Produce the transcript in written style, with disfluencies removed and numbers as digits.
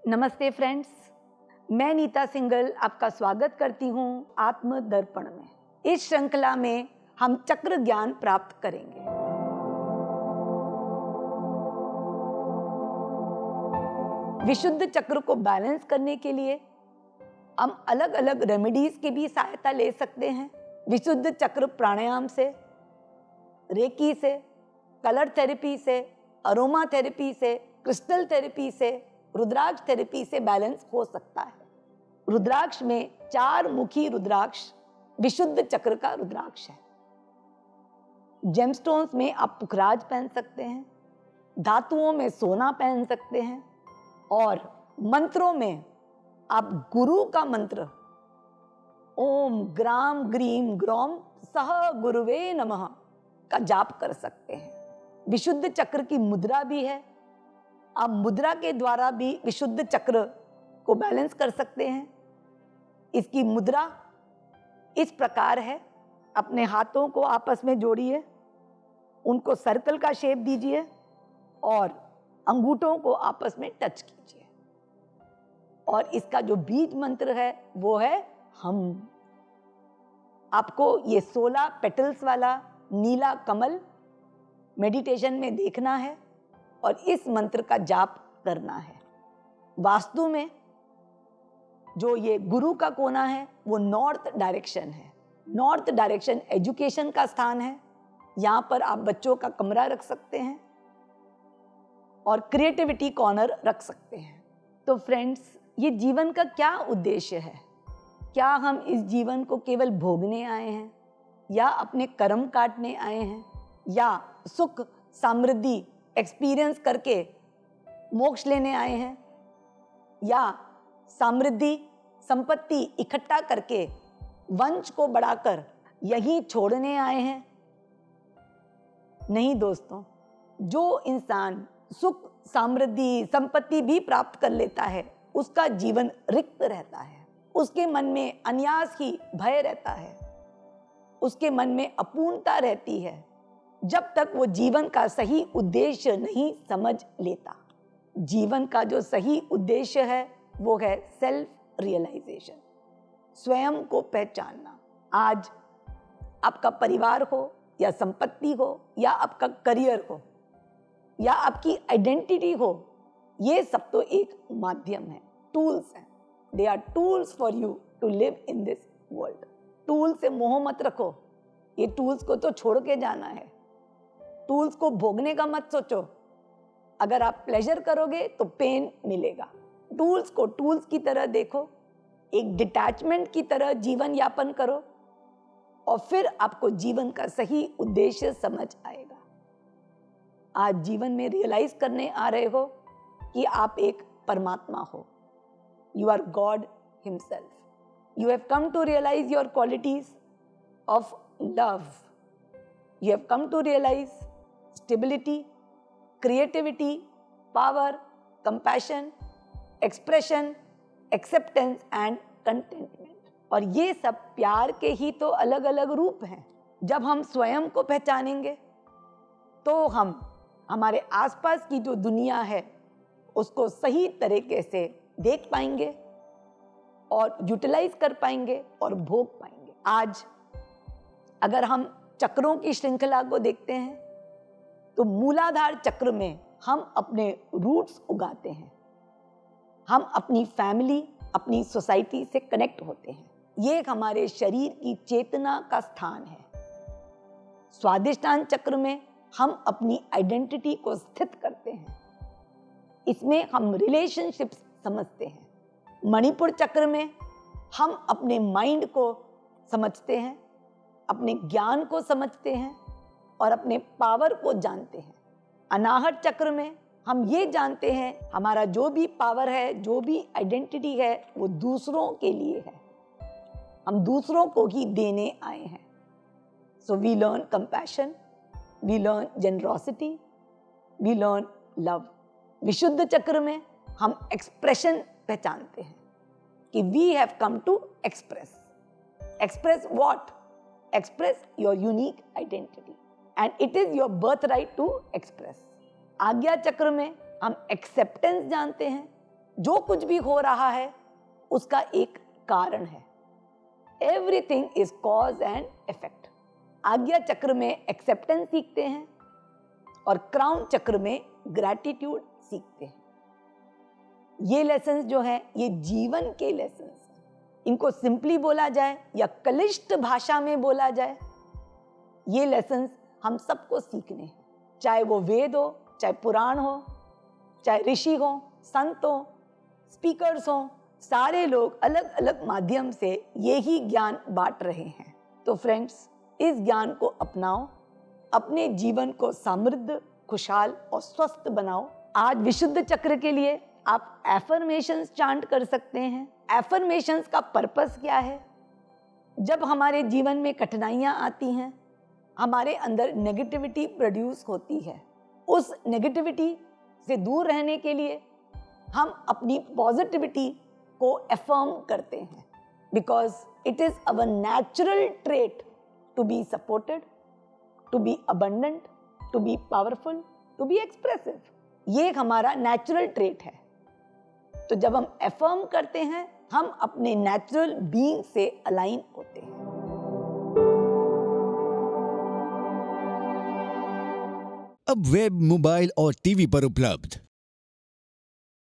नमस्ते फ्रेंड्स, मैं नीता सिंगल आपका स्वागत करती हूँ आत्म दर्पण में। इस श्रृंखला में हम चक्र ज्ञान प्राप्त करेंगे। विशुद्ध चक्र को बैलेंस करने के लिए हम अलग अलग रेमेडीज की भी सहायता ले सकते हैं। विशुद्ध चक्र प्राणायाम से, रेकी से, कलर थेरेपी से, अरोमा थेरेपी से, क्रिस्टल थेरेपी से, रुद्राक्ष थेरेपी से बैलेंस हो सकता है। रुद्राक्ष में 4 मुखी रुद्राक्ष विशुद्ध चक्र का रुद्राक्ष है। जेमस्टोन्स में आप पुखराज पहन सकते हैं, धातुओं में सोना पहन सकते हैं और मंत्रों में आप गुरु का मंत्र ओम ग्राम ग्रीम ग्रौम सह गुरुवे नमः का जाप कर सकते हैं। विशुद्ध चक्र की मुद्रा भी है। आप मुद्रा के द्वारा भी विशुद्ध चक्र को बैलेंस कर सकते हैं। इसकी मुद्रा इस प्रकार है, अपने हाथों को आपस में जोड़िए, उनको सर्कल का शेप दीजिए और अंगूठों को आपस में टच कीजिए और इसका जो बीज मंत्र है वो है हम। आपको ये 16 पेटल्स वाला नीला कमल मेडिटेशन में देखना है और इस मंत्र का जाप करना है। वास्तु में जो ये गुरु का कोना है वो नॉर्थ डायरेक्शन है। नॉर्थ डायरेक्शन एजुकेशन का स्थान है। यहाँ पर आप बच्चों का कमरा रख सकते हैं और क्रिएटिविटी कॉर्नर रख सकते हैं। तो फ्रेंड्स, ये जीवन का क्या उद्देश्य है? क्या हम इस जीवन को केवल भोगने आए हैं या अपने कर्म काटने आए हैं या सुख समृद्धि एक्सपीरियंस करके मोक्ष लेने आए हैं या समृद्धि संपत्ति इकट्ठा करके वंश को बढ़ाकर यही छोड़ने आए हैं? नहीं दोस्तों, जो इंसान सुख समृद्धि संपत्ति भी प्राप्त कर लेता है उसका जीवन रिक्त रहता है। उसके मन में अन्यास ही भय रहता है, उसके मन में अपूर्णता रहती है जब तक वो जीवन का सही उद्देश्य नहीं समझ लेता। जीवन का जो सही उद्देश्य है वो है सेल्फ रियलाइजेशन, स्वयं को पहचानना। आज आपका परिवार हो या संपत्ति हो या आपका करियर हो या आपकी आइडेंटिटी हो, ये सब तो एक माध्यम है, टूल्स हैं। They are tools for you to live in this world. Tool से मोह मत रखो, ये टूल्स को तो छोड़ के जाना है। टूल्स को भोगने का मत सोचो। अगर आप प्लेजर करोगे तो पेन मिलेगा। टूल्स को टूल्स की तरह देखो, एक डिटैचमेंट की तरह जीवन यापन करो और फिर आपको जीवन का सही उद्देश्य समझ आएगा। आज जीवन में रियलाइज करने आ रहे हो कि आप एक परमात्मा हो। You are God himself. You have come to realize your qualities of love. You have come to realize stability, creativity, power, compassion, expression, acceptance and contentment। और ये सब प्यार के ही तो अलग अलग रूप हैं। जब हम स्वयं को पहचानेंगे तो हम हमारे आसपास की जो दुनिया है उसको सही तरीके से देख पाएंगे और यूटिलाइज कर पाएंगे और भोग पाएंगे। आज अगर हम चक्रों की श्रृंखला को देखते हैं तो मूलाधार चक्र में हम अपने रूट्स उगाते हैं। हम अपनी फैमिली, अपनी सोसाइटी से कनेक्ट होते हैं। ये हमारे शरीर की चेतना का स्थान है। स्वादिष्टान चक्र में हम अपनी आइडेंटिटी को स्थित करते हैं। इसमें हम रिलेशनशिप्स समझते हैं। मणिपुर चक्र में हम अपने माइंड को समझते हैं, अपने ज्ञान को समझते हैं और अपने पावर को जानते हैं। अनाहत चक्र में हम ये जानते हैं हमारा जो भी पावर है, जो भी आइडेंटिटी है वो दूसरों के लिए है। हम दूसरों को ही देने आए हैं। So we learn compassion, we learn generosity, we learn love. विशुद्ध चक्र में हम एक्सप्रेशन पहचानते हैं कि we have come to express. Express what? Express your unique identity and it is your birthright to express। आज्ञा चक्र में हम एक्सेप्टेंस जानते हैं जो कुछ भी हो रहा है उसका एक कारण है। Everything is cause and effect. आज्ञा चक्र में एक्सेप्टेंस सीखते हैं और क्राउन चक्र में ग्रैटिट्यूड सीखते हैं। ये लेसन्स जो है ये जीवन के लेसन्स हैं। इनको सिंपली बोला जाए या क्लिष्ट भाषा में बोला जाए, ये लेसन्स हम सबको सीखने हैं। चाहे वो वेद हो, चाहे पुराण हो, चाहे ऋषि हो, संत हो, स्पीकर्स हो, सारे लोग अलग अलग माध्यम से यही ज्ञान बांट रहे हैं। तो फ्रेंड्स, इस ज्ञान को अपनाओ, अपने जीवन को समृद्ध, खुशहाल और स्वस्थ बनाओ। आज विशुद्ध चक्र के लिए आप एफर्मेशंस चांट कर सकते हैं। एफर्मेशंस का पर्पस क्या है? जब हमारे जीवन में कठिनाइयां आती हैं, हमारे अंदर नेगेटिविटी प्रोड्यूस होती है। उस नेगेटिविटी से दूर रहने के लिए हम अपनी पॉजिटिविटी को अफर्म करते हैं, because it is our natural trait to be supported, to be abundant, to be powerful, to be expressive. ये हमारा नेचुरल ट्रेट है। तो जब हम अफर्म करते हैं, हम अपने नेचुरल बीइंग से अलाइन होते हैं। अब वेब, मोबाइल और टीवी पर उपलब्ध